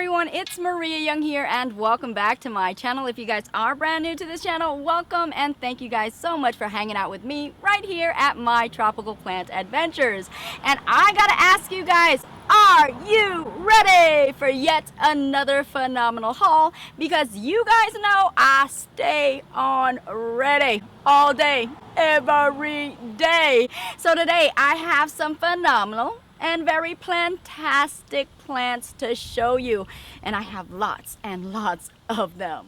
everyone, it's Maria Young here and welcome back to my channel. If you guys are brand new to this channel, welcome and thank you guys so much for hanging out with me right here at my tropical plant adventures. And I gotta ask you guys, are you ready for yet another phenomenal haul? Because you guys know I stay on ready all day, every day. So today I have some phenomenal and very plantastic plants to show you, and I have lots and lots of them.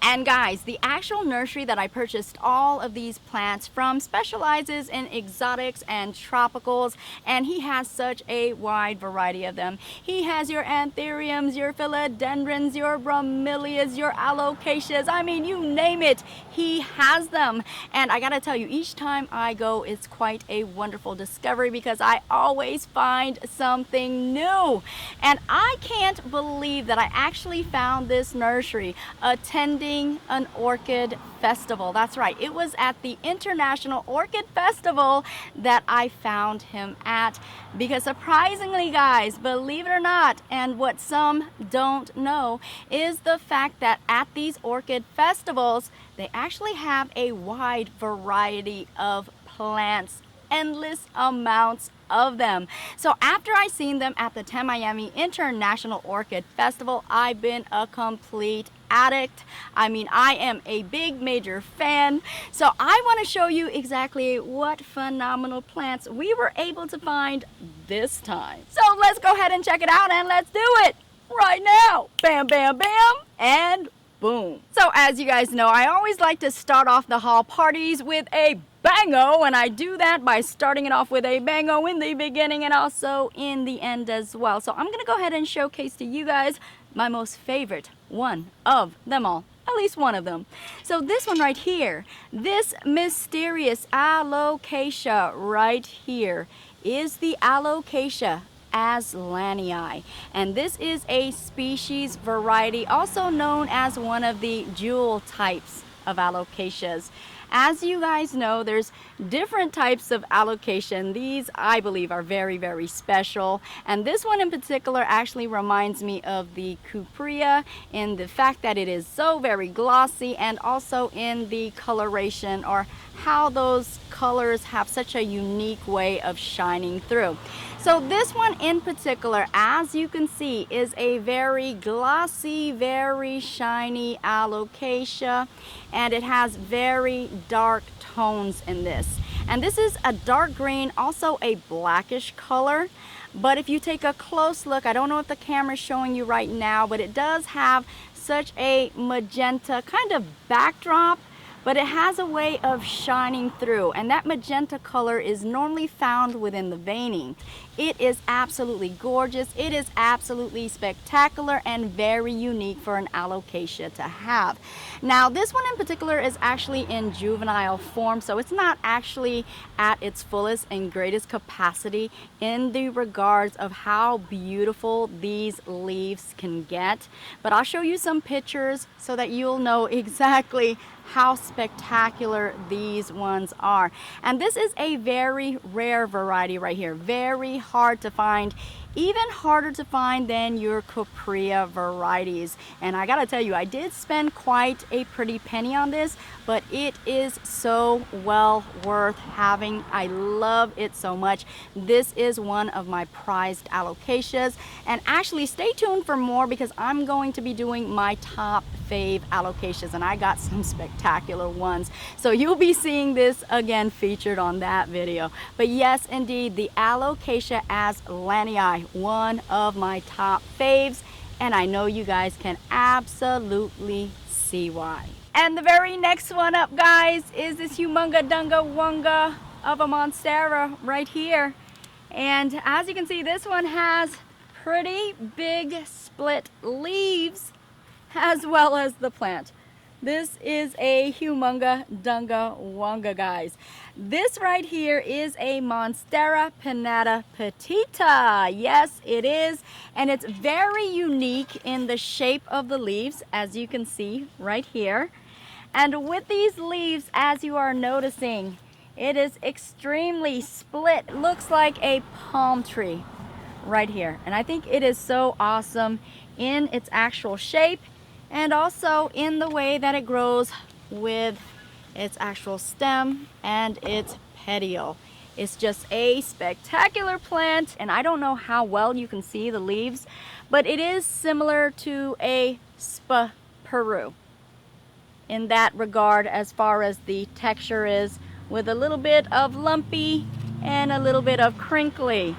And guys, the actual nursery that I purchased all of these plants from specializes in exotics and tropicals, and he has such a wide variety of them. He has your anthuriums, your philodendrons, your bromeliads, your alocasias. I mean, you name it, he has them. And I gotta tell you, each time I go, it's quite a wonderful discovery because I always find something new. And I can't believe that I actually found this nursery attending an orchid festival. That's right, it was at the International Orchid Festival that I found him at, because surprisingly guys, believe it or not, and what some don't know is the fact that at these orchid festivals they actually have a wide variety of plants, endless amounts of them. So after I seen them at the Tamiami International Orchid Festival, I've been a complete addict. I mean, I am a big major fan. So I want to show you exactly what phenomenal plants we were able to find this time. So let's go ahead and check it out, and let's do it right now. Bam, bam, bam, and boom. So as you guys know, I always like to start off the haul parties with a bango, and I do that by starting it off with a bango in the beginning and also in the end as well. So I'm gonna go ahead and showcase to you guys my most favorite one of them all, at least one of them. So this one right here, this mysterious Alocasia right here is the Alocasia Azlanii, and this is a species variety, also known as one of the jewel types of alocasias. As you guys know, there's different types of alocasia. These, I believe, are very, very special. And this one in particular actually reminds me of the cuprea in the fact that it is so very glossy, and also in the coloration, or how those colors have such a unique way of shining through. So this one in particular, as you can see, is a very glossy, very shiny alocasia, and it has very dark tones in this. And this is a dark green, also a blackish color. But if you take a close look, I don't know if the camera is showing you right now, but it does have such a magenta kind of backdrop, but it has a way of shining through, and that magenta color is normally found within the veining. It is absolutely gorgeous, it is absolutely spectacular, and very unique for an alocasia to have. Now this one in particular is actually in juvenile form, so it's not actually at its fullest and greatest capacity in the regards of how beautiful these leaves can get. But I'll show you some pictures so that you'll know exactly how spectacular these ones are. And this is a very rare variety right here, very hard to find, even harder to find than your cuprea varieties. And I gotta tell you, I did spend quite a pretty penny on this, but it is so well worth having. I love it so much. This is one of my prized alocasias, and actually stay tuned for more because I'm going to be doing my top fave alocasias, and I got some spectacular ones, so you'll be seeing this again featured on that video. But yes, indeed, the Alocasia Azlanii, one of my top faves, and I know you guys can absolutely see why. And the very next one up, guys, is this humunga dunga wunga of a Monstera right here. And as you can see, this one has pretty big split leaves as well as the plant. This is a humunga dunga wunga, guys. This right here is a Monstera pinnatapartita. Yes, it is, and it's very unique in the shape of the leaves, as you can see right here. And with these leaves, as you are noticing, It is extremely split. It looks like a palm tree right here. And I think it is so awesome in its actual shape and also in the way that it grows with its actual stem and its petiole. It's just a spectacular plant, and I don't know how well you can see the leaves, but it is similar to a Peru in that regard as far as the texture is, with a little bit of lumpy and a little bit of crinkly.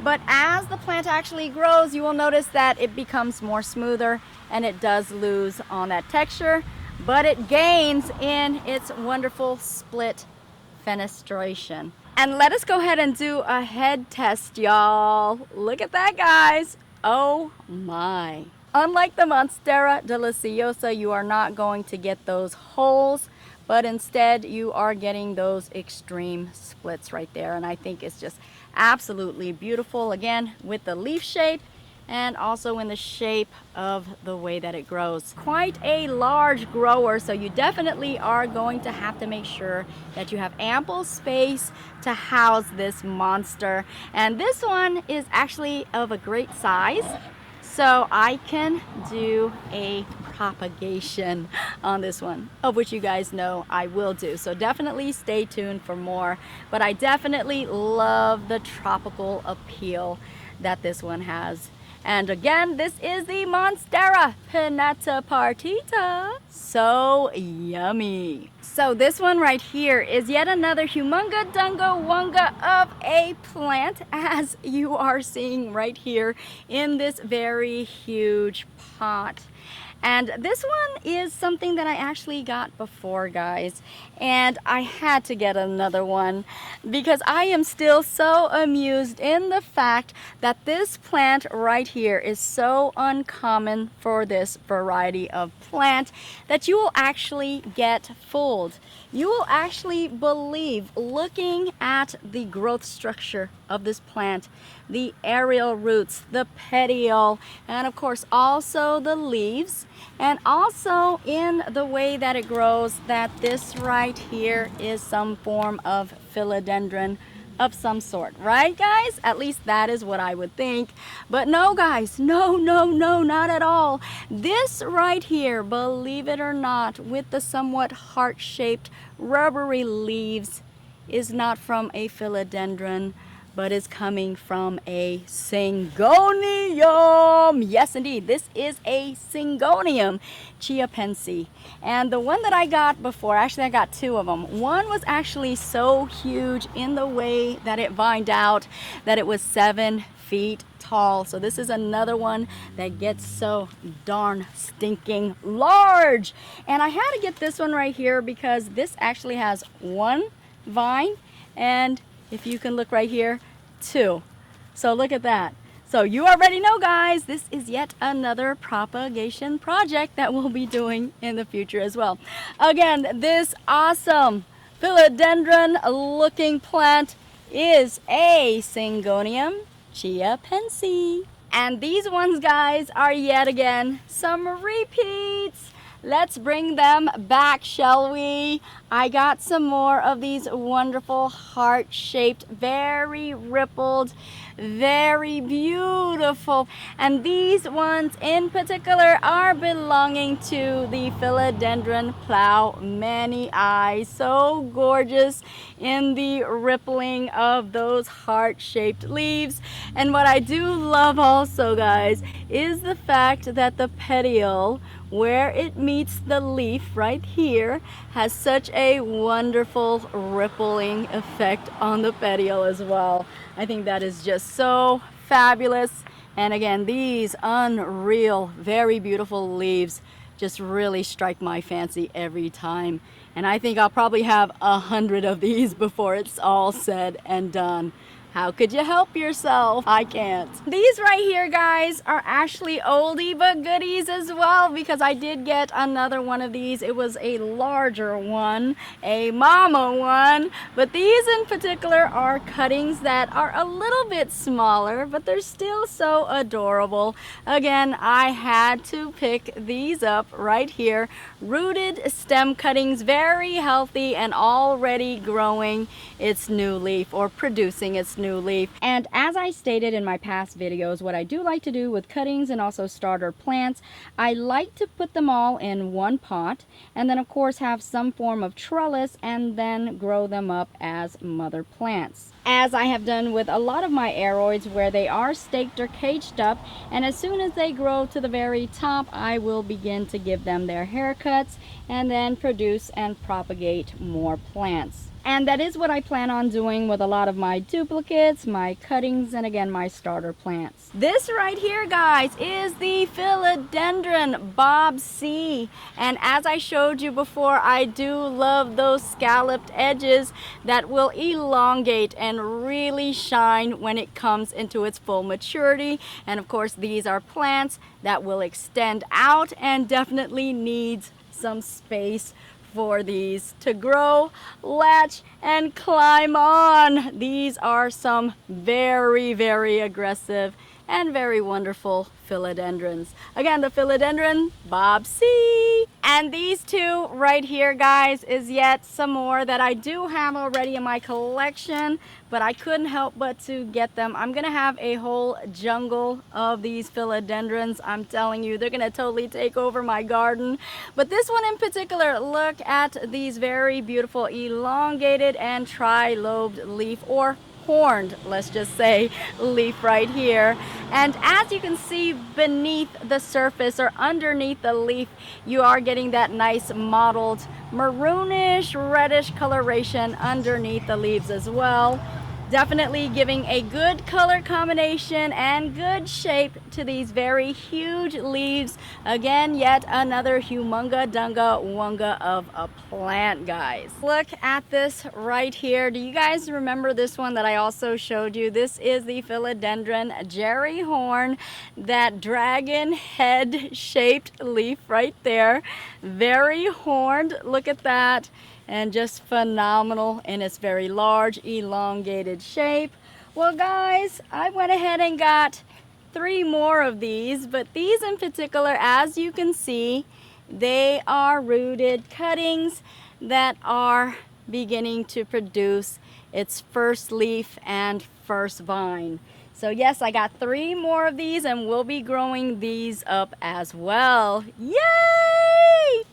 But as the plant actually grows, you will notice that it becomes more smoother and it does lose on that texture, but it gains in its wonderful split fenestration. And let us go ahead and do a head test, y'all. Look at that, guys. Oh my. Unlike the Monstera deliciosa, you are not going to get those holes, but instead you are getting those extreme splits right there. And I think it's just absolutely beautiful, again, with the leaf shape and also in the shape of the way that it grows. Quite a large grower, so you definitely are going to have to make sure that you have ample space to house this monster. And this one is actually of a great size, so I can do a propagation on this one, of which you guys know I will do. So definitely stay tuned for more. But I definitely love the tropical appeal that this one has. And again, this is the Monstera Pinnatapartita. So yummy. So this one right here is yet another humunga dunga wunga of a plant, as you are seeing right here in this very huge pot. And this one is something that I actually got before, guys, and I had to get another one because I am still so amused in the fact that this plant right here is so uncommon for this variety of plant that you will actually get fooled. You will actually believe, looking at the growth structure of this plant, the aerial roots, the petiole, and of course also the leaves, and also in the way that it grows, that this right here is some form of philodendron of some sort, right guys? At least that is what I would think. But no guys, no, not at all. This right here, believe it or not, with the somewhat heart-shaped rubbery leaves, is not from a philodendron, but is coming from a Syngonium. Yes, indeed, this is a Syngonium Chiapense. And the one that I got before, actually I got two of them. One was actually so huge in the way that it vined out that it was 7 feet tall. So this is another one that gets so darn stinking large. And I had to get this one right here because this actually has 1 vine, and if you can look right here, 2. So look at that. So you already know, guys, this is yet another propagation project that we'll be doing in the future as well. Again, this awesome philodendron looking plant is a Syngonium Chiapense. And these ones, guys, are yet again some repeats. Let's bring them back, shall we? I got some more of these wonderful heart-shaped, very rippled, very beautiful. And these ones in particular are belonging to the Philodendron Plowmanii. So gorgeous in the rippling of those heart-shaped leaves. And what I do love also, guys, is the fact that the petiole, where it meets the leaf right here, has such a wonderful rippling effect on the petiole as well. I think that is just so fabulous. And again, these unreal, very beautiful leaves just really strike my fancy every time. And I think I'll probably have 100 of these before it's all said and done. How could you help yourself? I can't. These right here, guys, are actually oldie but goodies as well, because I did get another one of these. It was a larger one, a mama one, but these in particular are cuttings that are a little bit smaller, but they're still so adorable. Again, I had to pick these up right here. Rooted stem cuttings, very healthy and already growing its new leaf, or producing its new leaf. And as I stated in my past videos, what I do like to do with cuttings and also starter plants, I like to put them all in one pot, and then of course have some form of trellis, and then grow them up as mother plants, as I have done with a lot of my aroids, where they are staked or caged up, and as soon as they grow to the very top, I will begin to give them their haircuts and then produce and propagate more plants. And that is what I plan on doing with a lot of my duplicates, my cuttings, and again, my starter plants. This right here, guys, is the Philodendron Bob Cee. And as I showed you before, I do love those scalloped edges that will elongate and really shine when it comes into its full maturity. And of course, these are plants that will extend out and definitely needs some space for these to grow, latch, and climb on. These are some very, very aggressive and very wonderful philodendrons. Again, the Philodendron Bob Cee. And these two right here, guys, is yet some more that I do have already in my collection, but I couldn't help but to get them. I'm gonna have a whole jungle of these philodendrons. I'm telling you, they're gonna totally take over my garden. But this one in particular, look at these very beautiful elongated and tri-lobed leaf, or horned, let's just say, leaf right here. And as you can see beneath the surface, or underneath the leaf, you are getting that nice mottled maroonish reddish coloration underneath the leaves as well. Definitely giving a good color combination and good shape to these very huge leaves. Again, yet another humunga dunga wunga of a plant, guys. Look at this right here. Do you guys remember this one that I also showed you? This is the Philodendron Jerry Horne, that dragon head shaped leaf right there. Very horned, look at that. And just phenomenal in its very large elongated shape. Well, guys, I went ahead and got 3 more of these, but these in particular, as you can see, they are rooted cuttings that are beginning to produce its first leaf and first vine. So yes, I got 3 more of these, and we'll be growing these up as well. Yay!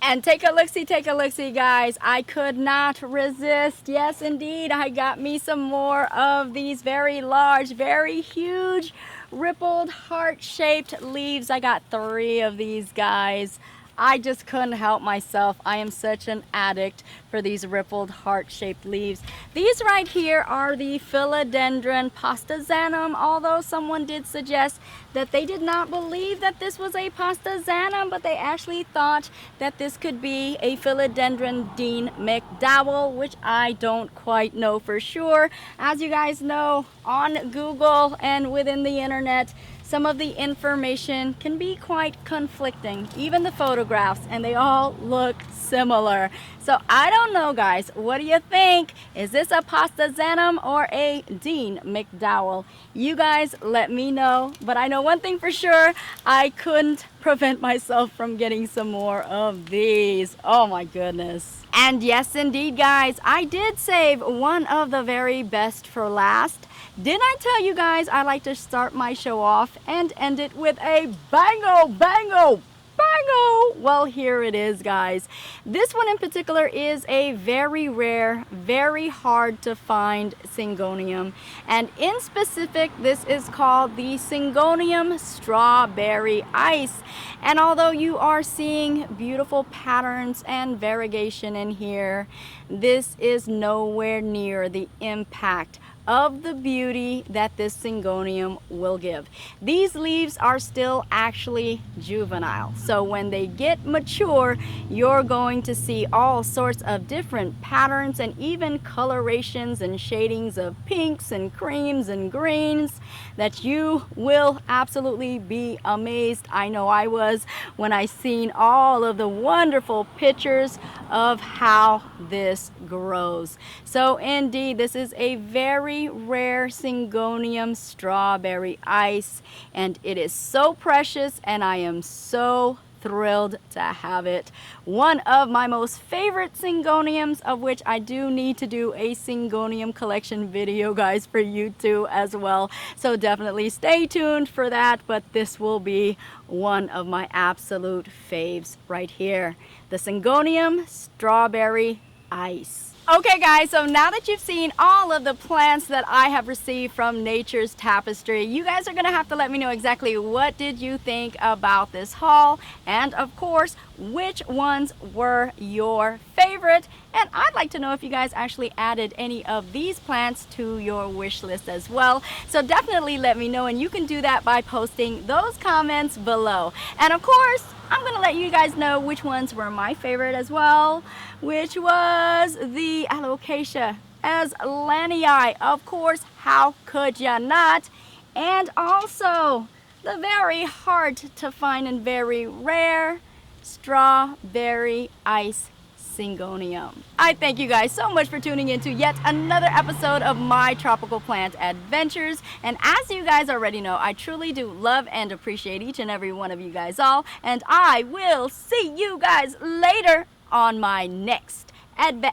And take a look-see, guys. I could not resist. Yes, indeed, I got me some more of these very large, very huge, rippled, heart-shaped leaves. I got 3 of these, guys. I just couldn't help myself. I am such an addict for these rippled heart-shaped leaves. These right here are the Philodendron Pastazanum, although someone did suggest that they did not believe that this was a Pastazanum, but they actually thought that this could be a Philodendron Dean McDowell, which I don't quite know for sure. As you guys know, on Google and within the internet, some of the information can be quite conflicting, even the photographs, and they all look similar. So I don't know, guys. What do you think? Is this a Pastazanum or a Dean McDowell? You guys let me know. But I know one thing for sure, I couldn't prevent myself from getting some more of these. Oh my goodness. And yes, indeed, guys, I did save one of the very best for last. Didn't I tell you guys I like to start my show off and end it with a bango, bango, bango? Well, here it is, guys. This one in particular is a very rare, very hard to find Syngonium. And in specific, this is called the Syngonium Strawberry Ice. And although you are seeing beautiful patterns and variegation in here, this is nowhere near the impact of the beauty that this Syngonium will give. These leaves are still actually juvenile. So when they get mature, you're going to see all sorts of different patterns and even colorations and shadings of pinks and creams and greens that you will absolutely be amazed. I know I was when I seen all of the wonderful pictures of how this grows. So indeed, this is a very rare Syngonium Strawberry Ice, and it is so precious, and I am so thrilled to have it. One of my most favorite Syngoniums, of which I do need to do a Syngonium collection video, guys, for you too as well. So definitely stay tuned for that, but this will be one of my absolute faves right here. The Syngonium Strawberry Ice. Okay guys, so now that you've seen all of the plants that I have received from Nature's Tapestry, you guys are gonna have to let me know exactly what did you think about this haul, and of course, which ones were your favorite. And I'd like to know if you guys actually added any of these plants to your wish list as well. So definitely let me know, and you can do that by posting those comments below. And of course, I'm gonna let you guys know which ones were my favorite as well, which was the Alocasia Azlanii. Of course, how could ya not? And also the very hard to find and very rare Strawberry Ice Syngonium. I thank you guys so much for tuning in to yet another episode of my tropical plant adventures. And as you guys already know, I truly do love and appreciate each and every one of you guys all. And I will see you guys later on my next adventure.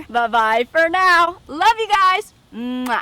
Bye bye for now. Love you guys. Mwah.